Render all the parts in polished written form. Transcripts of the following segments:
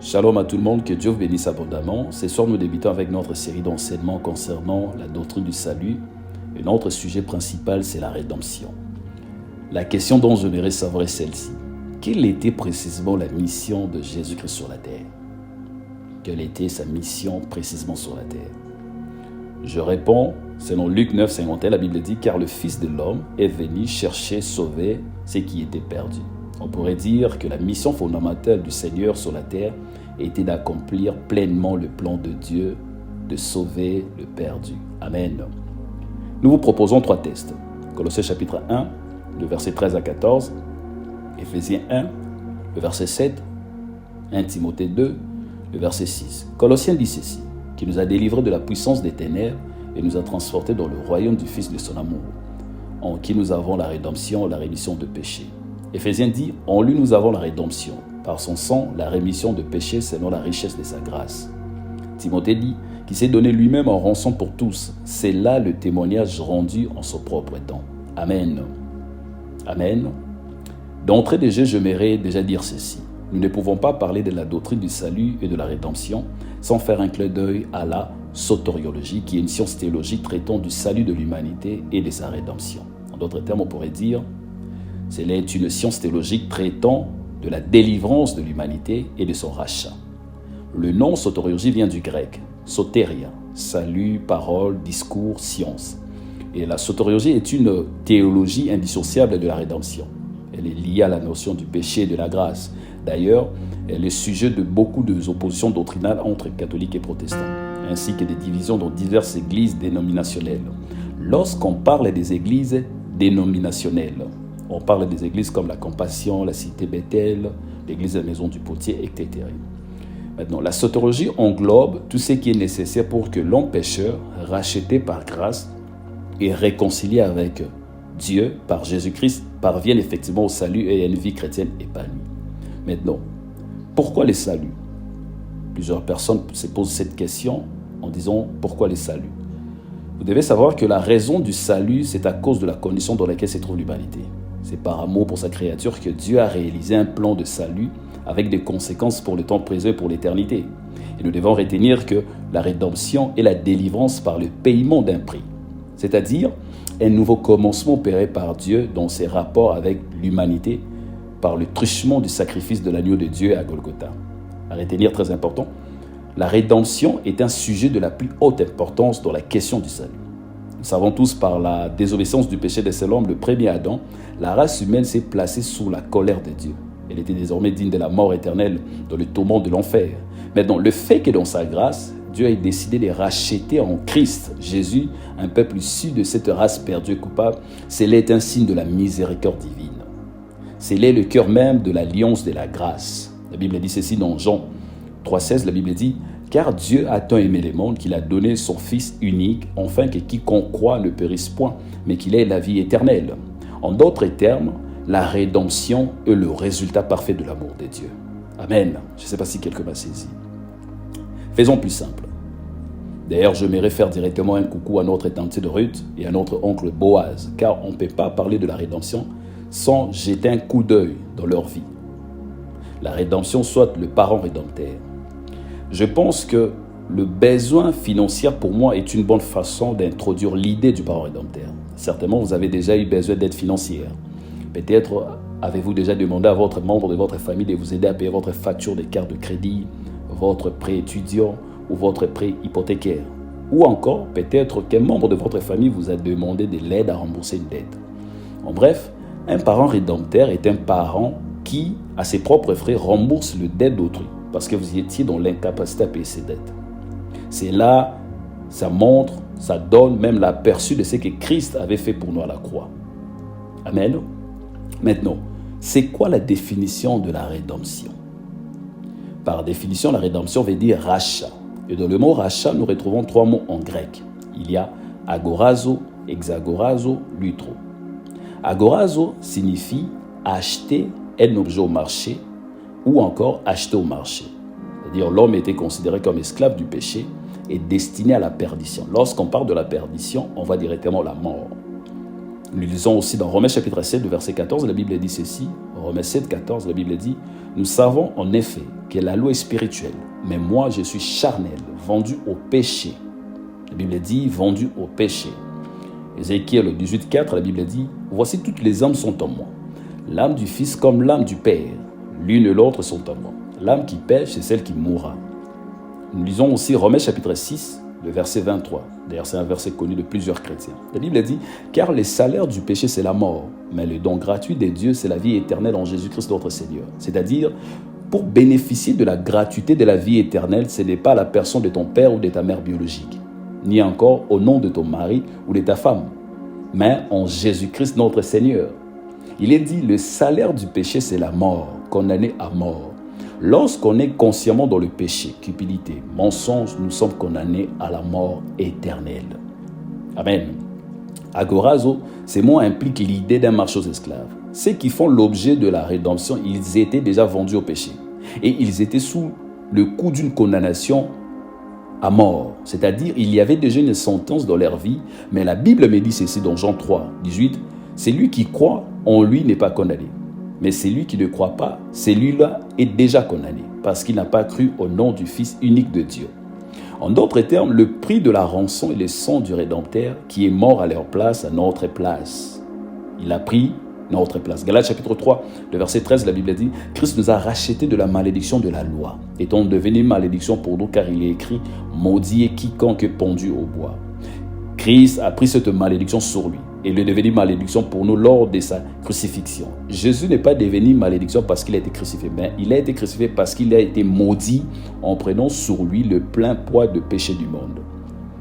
Shalom à tout le monde, que Dieu vous bénisse abondamment. Ce soir, nous débutons avec notre série d'enseignements concernant la doctrine du salut. Et notre sujet principal, c'est la rédemption. La question dont j'aimerais savoir est celle-ci. Quelle était précisément la mission de Jésus-Christ sur la terre? Quelle était sa mission précisément sur la terre? Je réponds, selon Luc 9, 51, la Bible dit « Car le Fils de l'homme est venu chercher, sauver ce qui était perdu ». On pourrait dire que la mission fondamentale du Seigneur sur la terre était d'accomplir pleinement le plan de Dieu, de sauver le perdu. Amen. Nous vous proposons 3 textes. Colossiens chapitre 1, le verset 13 à 14, Éphésiens 1, le verset 7, 1 Timothée 2, le verset 6. Colossiens dit ceci, qui nous a délivrés de la puissance des ténèbres et nous a transportés dans le royaume du Fils de son amour, en qui nous avons la rédemption, la rémission de péchés. Éphésiens dit, en lui nous avons la rédemption, par son sang, la rémission de péchés selon la richesse de sa grâce. Timothée dit, qui s'est donné lui-même en rançon pour tous, c'est là le témoignage rendu en son propre temps. Amen. Amen. D'entrée de jeu, j'aimerais déjà dire ceci. Nous ne pouvons pas parler de la doctrine du salut et de la rédemption sans faire un clin d'œil à la soteriologie, qui est une science théologique traitant du salut de l'humanité et de sa rédemption. En d'autres termes, on pourrait dire c'est une science théologique traitant de la délivrance de l'humanité et de son rachat. Le nom soteriologie vient du grec, soteria, salut, parole, discours, science. Et la soteriologie est une théologie indissociable de la rédemption. Elle est liée à la notion du péché et de la grâce. D'ailleurs, elle est sujet de beaucoup d'oppositions doctrinales entre catholiques et protestants, ainsi que des divisions dans diverses églises dénominationnelles. Lorsqu'on parle des églises dénominationnelles, on parle des églises comme la Compassion, la Cité Bethel, l'église de la Maison du Potier, etc. Maintenant, la soteriologie englobe tout ce qui est nécessaire pour que l'homme pécheur, racheté par grâce et réconcilié avec Dieu par Jésus-Christ, parvienne effectivement au salut et à une vie chrétienne épanouie. Maintenant, pourquoi le salut? Plusieurs personnes se posent cette question en disant pourquoi le salut? Vous devez savoir que la raison du salut, c'est à cause de la condition dans laquelle se trouve l'humanité. C'est par amour pour sa créature que Dieu a réalisé un plan de salut avec des conséquences pour le temps présent et pour l'éternité. Et nous devons retenir que la rédemption est la délivrance par le paiement d'un prix, c'est-à-dire un nouveau commencement opéré par Dieu dans ses rapports avec l'humanité par le truchement du sacrifice de l'agneau de Dieu à Golgotha. À retenir, très important, la rédemption est un sujet de la plus haute importance dans la question du salut. Nous savons tous, par la désobéissance du péché de seul homme, le premier Adam, la race humaine s'est placée sous la colère de Dieu. Elle était désormais digne de la mort éternelle, dans le tourment de l'enfer. Maintenant, le fait que dans sa grâce, Dieu ait décidé de racheter en Christ, Jésus, un peuple issu de cette race perdue et coupable, c'est un signe de la miséricorde divine. C'est le cœur même de l'alliance de la grâce. La Bible dit ceci dans Jean 3,16, la Bible dit « Car Dieu a tant aimé le monde qu'il a donné son Fils unique, afin que quiconque croit ne périsse point, mais qu'il ait la vie éternelle. » En d'autres termes, la rédemption est le résultat parfait de l'amour de Dieu. Amen. Je ne sais pas si quelqu'un m'a saisi. Faisons plus simple. D'ailleurs, j'aimerais faire directement un coucou à notre tante de Ruth et à notre oncle Boaz, car on ne peut pas parler de la rédemption sans jeter un coup d'œil dans leur vie. La rédemption soit le parent rédempteur. Je pense que le besoin financier pour moi est une bonne façon d'introduire l'idée du parent rédempteur. Certainement, vous avez déjà eu besoin d'aide financière. Peut-être avez-vous déjà demandé à votre membre de votre famille de vous aider à payer votre facture de carte de crédit, votre prêt étudiant ou votre prêt hypothécaire. Ou encore, peut-être qu'un membre de votre famille vous a demandé de l'aide à rembourser une dette. En bref, un parent rédempteur est un parent qui, à ses propres frais, rembourse le dette d'autrui parce que vous étiez dans l'incapacité à payer ses dettes. C'est là, ça montre, ça donne même l'aperçu de ce que Christ avait fait pour nous à la croix. Amen. Maintenant, c'est quoi la définition de la rédemption? Par définition, la rédemption veut dire rachat. Et dans le mot rachat, nous retrouvons 3 mots en grec. Il y a agorazo, exagorazo, lutro. Agorazo signifie acheter un objet au marché ou encore acheter au marché. C'est-à-dire l'homme était considéré comme esclave du péché et destiné à la perdition. Lorsqu'on parle de la perdition, on va directement à la mort. Nous lisons aussi dans Romains chapitre 7, verset 14, la Bible dit ceci. Romains 7, 14, la Bible dit « Nous savons en effet que la loi est spirituelle, mais moi je suis charnel, vendu au péché. » La Bible dit « vendu au péché ». Ézéchiel 18, 4, la Bible dit « Voici toutes les âmes sont en moi. L'âme du Fils comme l'âme du Père. L'une et l'autre sont en moi. L'âme qui pêche, c'est celle qui mourra. » Nous lisons aussi Romains chapitre 6, le verset 23. D'ailleurs, c'est un verset connu de plusieurs chrétiens. La Bible dit « Car le salaire du péché, c'est la mort, mais le don gratuit de Dieu, c'est la vie éternelle en Jésus-Christ notre Seigneur. » C'est-à-dire, pour bénéficier de la gratuité de la vie éternelle, ce n'est pas la personne de ton père ou de ta mère biologique, ni encore au nom de ton mari ou de ta femme, mais en Jésus-Christ notre Seigneur. Il est dit « Le salaire du péché, c'est la mort, condamné à mort. » Lorsqu'on est consciemment dans le péché, cupidité, mensonge, nous sommes condamnés à la mort éternelle. Amen. Agorazo, ces mots impliquent l'idée d'un marché aux esclaves. Ceux qui font l'objet de la rédemption, ils étaient déjà vendus au péché. Et ils étaient sous le coup d'une condamnation à mort. C'est-à-dire, il y avait déjà une sentence dans leur vie, mais la Bible me dit ceci dans Jean 3, 18, « Celui qui croit en lui n'est pas condamné. Mais celui qui ne croit pas, celui-là est déjà condamné, parce qu'il n'a pas cru au nom du Fils unique de Dieu. » En d'autres termes, le prix de la rançon est le sang du Rédempteur qui est mort à leur place, à notre place. Il a pris notre place. Galates chapitre 3, le verset 13, la Bible dit « Christ nous a rachetés de la malédiction de la loi, étant devenu malédiction pour nous, car il est écrit « Maudit est quiconque est pendu au bois ». Christ a pris cette malédiction sur lui. Et il est devenu malédiction pour nous lors de sa crucifixion. Jésus n'est pas devenu malédiction parce qu'il a été crucifié, mais il a été crucifié parce qu'il a été maudit en prenant sur lui le plein poids de péché du monde.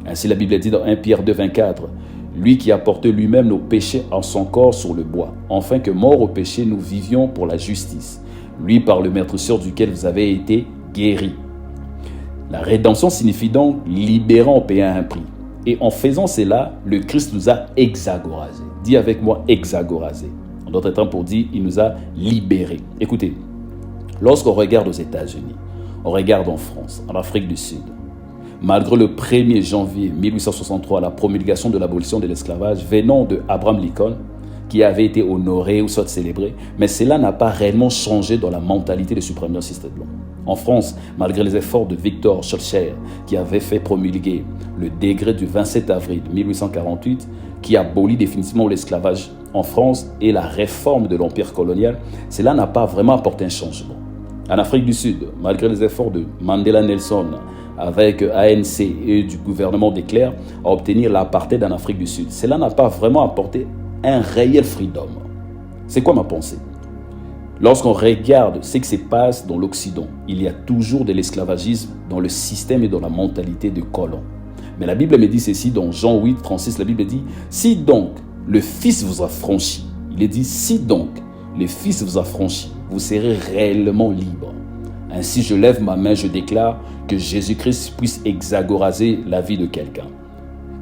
Ainsi la Bible dit dans 1 Pierre 2, 24, « Lui qui a porté lui-même nos péchés en son corps sur le bois, afin que mort au péché, nous vivions pour la justice. Lui par le meurtrisseur duquel vous avez été guéris. » La rédemption signifie donc libérant en payant un prix. Et en faisant cela, le Christ nous a exagorasés. Dis avec moi, exagorasés. En d'autres termes, pour dire, il nous a libérés. Écoutez, lorsqu'on regarde aux États-Unis, on regarde en France, en Afrique du Sud, malgré le 1er janvier 1863, la promulgation de l'abolition de l'esclavage venant de Abraham Lincoln, qui avait été honoré ou soit célébré, mais cela n'a pas réellement changé dans la mentalité des suprémacistes blancs. En France, malgré les efforts de Victor Schœlcher, qui avait fait promulguer le décret du 27 avril 1848, qui abolit définitivement l'esclavage en France et la réforme de l'empire colonial, cela n'a pas vraiment apporté un changement. En Afrique du Sud, malgré les efforts de Mandela Nelson, avec ANC et du gouvernement de Klerk, à obtenir l'apartheid en Afrique du Sud, cela n'a pas vraiment apporté un réel freedom. C'est quoi ma pensée? Lorsqu'on regarde ce qui se passe dans l'Occident, il y a toujours de l'esclavagisme dans le système et dans la mentalité de colons. Mais la Bible me dit ceci dans Jean 8, 36, la Bible dit « Si donc le Fils vous a franchi », il est dit « Si donc le Fils vous a franchi, vous serez réellement libre. » Ainsi je lève ma main, je déclare que Jésus-Christ puisse exagoraser la vie de quelqu'un.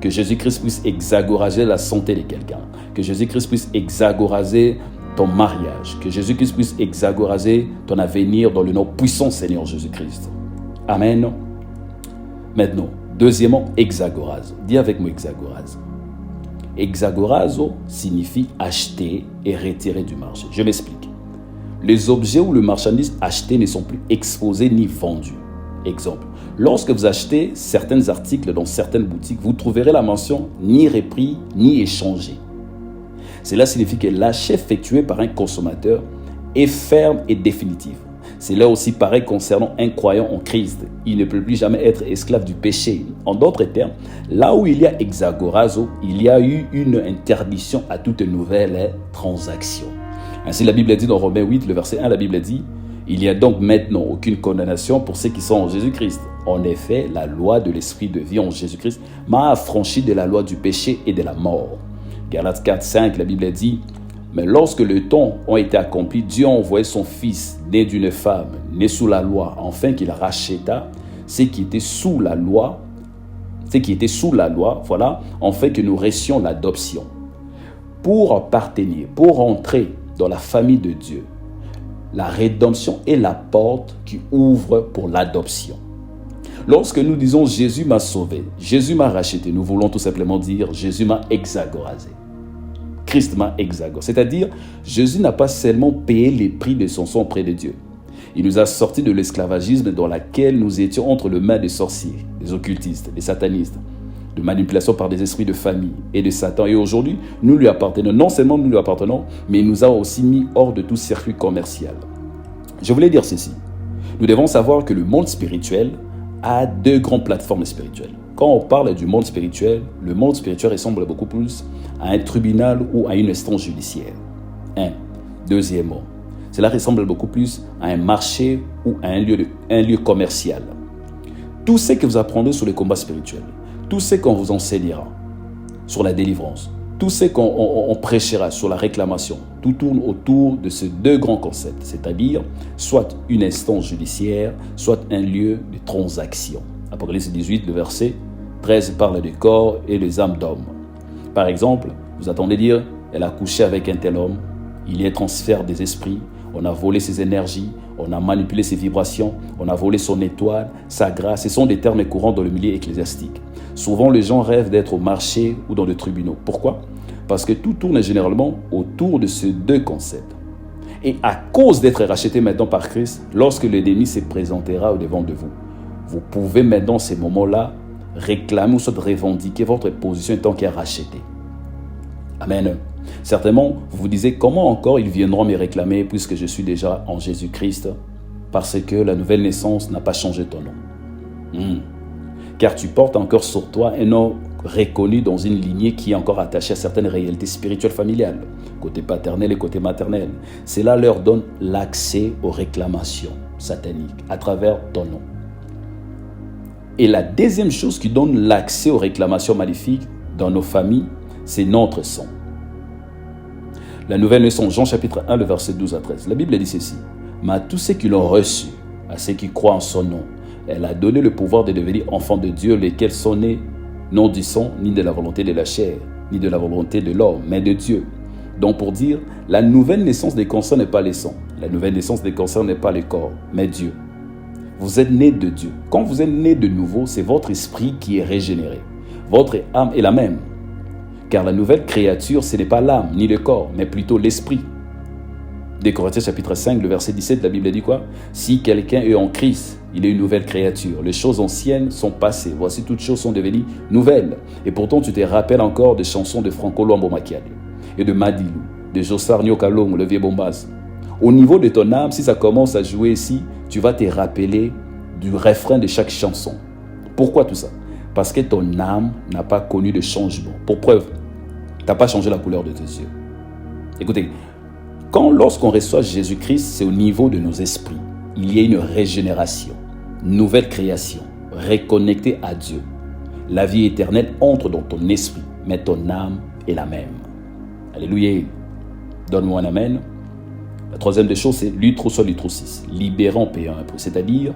Que Jésus-Christ puisse exagoraser la santé de quelqu'un. Que Jésus-Christ puisse exagoraser ton mariage. Que Jésus-Christ puisse exagoraser ton avenir dans le nom puissant Seigneur Jésus-Christ. Amen. Maintenant, deuxièmement, exagorase. Dis avec moi exagorase. Exagorazo signifie acheter et retirer du marché. Je m'explique. Les objets ou les marchandises achetées ne sont plus exposés ni vendus. Exemple, lorsque vous achetez certains articles dans certaines boutiques, vous trouverez la mention ni repris ni échangé. Cela signifie que l'achat effectué par un consommateur est ferme et définitif. C'est là aussi pareil concernant un croyant en Christ. Il ne peut plus jamais être esclave du péché. En d'autres termes, là où il y a exagorazo, il y a eu une interdiction à toute nouvelle transaction. Ainsi la Bible dit dans Romains 8, le verset 1, la Bible dit « Il n'y a donc maintenant aucune condamnation pour ceux qui sont en Jésus-Christ. En effet, la loi de l'esprit de vie en Jésus-Christ m'a affranchi de la loi du péché et de la mort. » Galates 4, 5, la Bible dit « Mais lorsque le temps a été accompli, Dieu a envoyé son Fils, né d'une femme, né sous la loi, afin qu'il racheta ce qui était sous la loi, voilà, afin que nous restions l'adoption. Pour appartenir, pour entrer dans la famille de Dieu, la rédemption est la porte qui ouvre pour l'adoption. Lorsque nous disons « Jésus m'a sauvé »,« Jésus m'a racheté », nous voulons tout simplement dire « Jésus m'a exagorasé ». Christement hexagone. C'est-à-dire, Jésus n'a pas seulement payé les prix de son sang auprès de Dieu. Il nous a sortis de l'esclavagisme dans lequel nous étions entre les mains des sorciers, des occultistes, des satanistes, de manipulation par des esprits de famille et de Satan. Et aujourd'hui, nous lui appartenons. Non seulement nous lui appartenons, mais il nous a aussi mis hors de tout circuit commercial. Je voulais dire ceci. Nous devons savoir que le monde spirituel a deux grandes plateformes spirituelles. Quand on parle du monde spirituel, le monde spirituel ressemble beaucoup plus à un tribunal ou à une instance judiciaire. Deuxièmement, cela ressemble beaucoup plus à un marché ou à un lieu commercial. Tout ce que vous apprendrez sur les combats spirituels, tout ce qu'on vous enseignera sur la délivrance, tout ce qu'on prêchera sur la réclamation, tout tourne autour de ces deux grands concepts, c'est-à-dire soit une instance judiciaire, soit un lieu de transaction. Apocalypse 18, le verset 13 parle du corps et des âmes d'hommes. Par exemple, vous attendez dire, elle a couché avec un tel homme, il y a transfert des esprits, on a volé ses énergies, on a manipulé ses vibrations, on a volé son étoile, sa grâce. Ce sont des termes courants dans le milieu ecclésiastique. Souvent, les gens rêvent d'être au marché ou dans les tribunaux. Pourquoi? Parce que tout tourne généralement autour de ces deux concepts. Et à cause d'être racheté maintenant par Christ, lorsque l'ennemi se présentera au devant de vous, vous pouvez maintenant, ces moments-là, réclamer ou soit revendiquer votre position en tant que racheté. Amen. Certainement, vous vous disiez, comment encore ils viendront me réclamer puisque je suis déjà en Jésus-Christ? Parce que la nouvelle naissance n'a pas changé ton nom. Car tu portes encore sur toi un nom reconnu dans une lignée qui est encore attachée à certaines réalités spirituelles familiales, côté paternel et côté maternel. Cela leur donne l'accès aux réclamations sataniques à travers ton nom. Et la deuxième chose qui donne l'accès aux réclamations maléfiques dans nos familles, c'est notre sang. La nouvelle naissance, Jean chapitre 1, le verset 12 à 13. La Bible dit ceci. Mais à tous ceux qui l'ont reçu, à ceux qui croient en son nom, elle a donné le pouvoir de devenir enfants de Dieu, lesquels sont nés non du sang, ni de la volonté de la chair, ni de la volonté de l'homme, mais de Dieu. Donc pour dire, la nouvelle naissance des concerne n'est pas le sang. La nouvelle naissance des concerne n'est pas le corps, mais Dieu. Vous êtes nés de Dieu. Quand vous êtes nés de nouveau, c'est votre esprit qui est régénéré. Votre âme est la même. Car la nouvelle créature, ce n'est pas l'âme ni le corps, mais plutôt l'esprit. Des Corinthiens chapitre 5, le verset 17, la Bible dit quoi? Si quelqu'un est en Christ, il est une nouvelle créature. Les choses anciennes sont passées. Voici, toutes choses sont devenues nouvelles. Et pourtant, tu te rappelles encore des chansons de Franco Luambo Makiadi et de Madilou, de Jossar Nyokalong, le vieux Bombaz. Au niveau de ton âme, si ça commence à jouer ici, tu vas te rappeler du refrain de chaque chanson. Pourquoi tout ça? Parce que ton âme n'a pas connu de changement. Pour preuve, tu n'as pas changé la couleur de tes yeux. Écoutez, lorsqu'on reçoit Jésus-Christ, c'est au niveau de nos esprits. Il y a une régénération, nouvelle création, reconnectée à Dieu. La vie éternelle entre dans ton esprit, mais ton âme est la même. Alléluia. Donne-moi un amen. La troisième des choses, c'est l'utro sur l'utro 6. Libérer en payant un prix, c'est-à-dire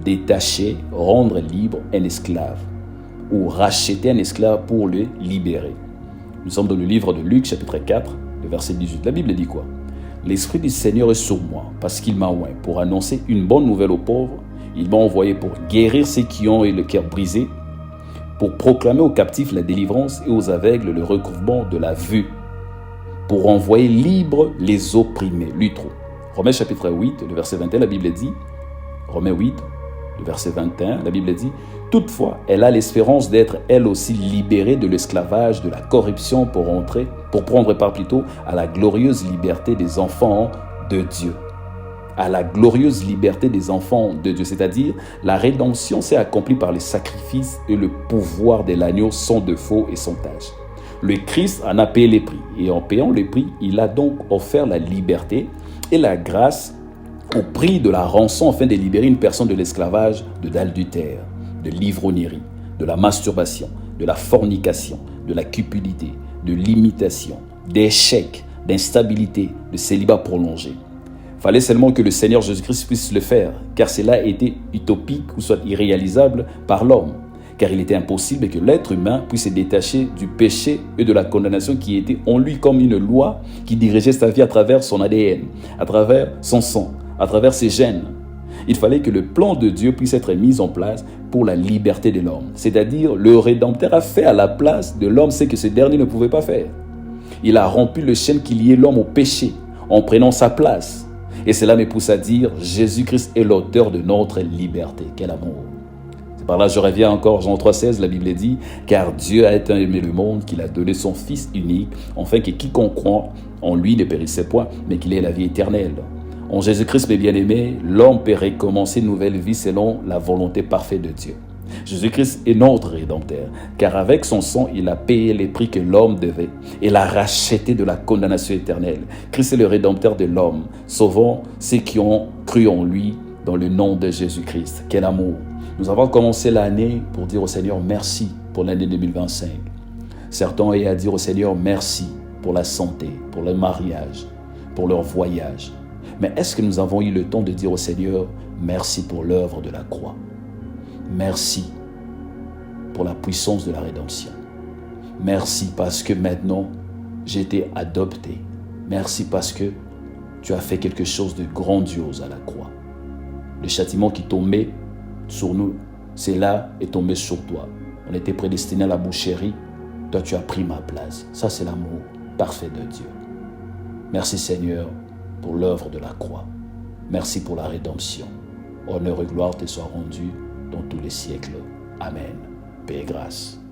détacher, rendre libre un esclave ou racheter un esclave pour le libérer. Nous sommes dans le livre de Luc, chapitre 4, le verset 18. La Bible dit quoi? L'Esprit du Seigneur est sur moi parce qu'il m'a oint pour annoncer une bonne nouvelle aux pauvres. Il m'a envoyé pour guérir ceux qui ont le cœur brisé, pour proclamer aux captifs la délivrance et aux aveugles le recouvrement de la vue, pour envoyer libres les opprimés. L'utro. Romains chapitre 8, le verset 21, la Bible dit, Romains 8, le verset 21, la Bible dit, toutefois, elle a l'espérance d'être elle aussi libérée de l'esclavage, de la corruption pour prendre part plutôt à la glorieuse liberté des enfants de Dieu. À la glorieuse liberté des enfants de Dieu, c'est-à-dire la rédemption s'est accomplie par les sacrifices et le pouvoir de l'agneau sans défaut et sans tâche. Le Christ en a payé les prix et en payant les prix, il a donc offert la liberté et la grâce au prix de la rançon afin de libérer une personne de l'esclavage, de l'adultère, de l'ivrognerie, de la masturbation, de la fornication, de la cupidité, de l'imitation, d'échec, d'instabilité, de célibat prolongé. Fallait seulement que le Seigneur Jésus-Christ puisse le faire, car cela a été utopique ou soit irréalisable par l'homme. Car il était impossible que l'être humain puisse se détacher du péché et de la condamnation qui était en lui comme une loi qui dirigeait sa vie à travers son ADN, à travers son sang, à travers ses gènes. Il fallait que le plan de Dieu puisse être mis en place pour la liberté de l'homme. C'est-à-dire, le Rédempteur a fait à la place de l'homme ce que ce dernier ne pouvait pas faire. Il a rompu le chaîne qui liait l'homme au péché en prenant sa place. Et cela me pousse à dire, Jésus-Christ est l'auteur de notre liberté. Quel amour! C'est par là je reviens encore, Jean 3,16, la Bible dit, car Dieu a tant aimé le monde qu'il a donné son Fils unique, afin que quiconque croit en lui ne périssait point, mais qu'il ait la vie éternelle. En Jésus-Christ, mes bien-aimés, l'homme peut recommencer une nouvelle vie selon la volonté parfaite de Dieu. Jésus-Christ est notre Rédempteur, car avec son sang, il a payé les prix que l'homme devait et l'a racheté de la condamnation éternelle. Christ est le Rédempteur de l'homme, sauvant ceux qui ont cru en lui dans le nom de Jésus-Christ. Quel amour! Nous avons commencé l'année pour dire au Seigneur merci pour l'année 2025. Certains ont à dire au Seigneur merci pour la santé, pour le mariage, pour leur voyage. Mais est-ce que nous avons eu le temps de dire au Seigneur merci pour l'œuvre de la croix? Merci pour la puissance de la rédemption. Merci parce que maintenant, j'ai été adopté. Merci parce que tu as fait quelque chose de grandiose à la croix. Le châtiment qui tombait sur nous, c'est là est tombé sur toi. On était prédestinés à la boucherie. Toi, tu as pris ma place. Ça, c'est l'amour parfait de Dieu. Merci Seigneur pour l'œuvre de la croix. Merci pour la rédemption. Honneur et gloire te soient rendus dans tous les siècles. Amen. Paix et grâce.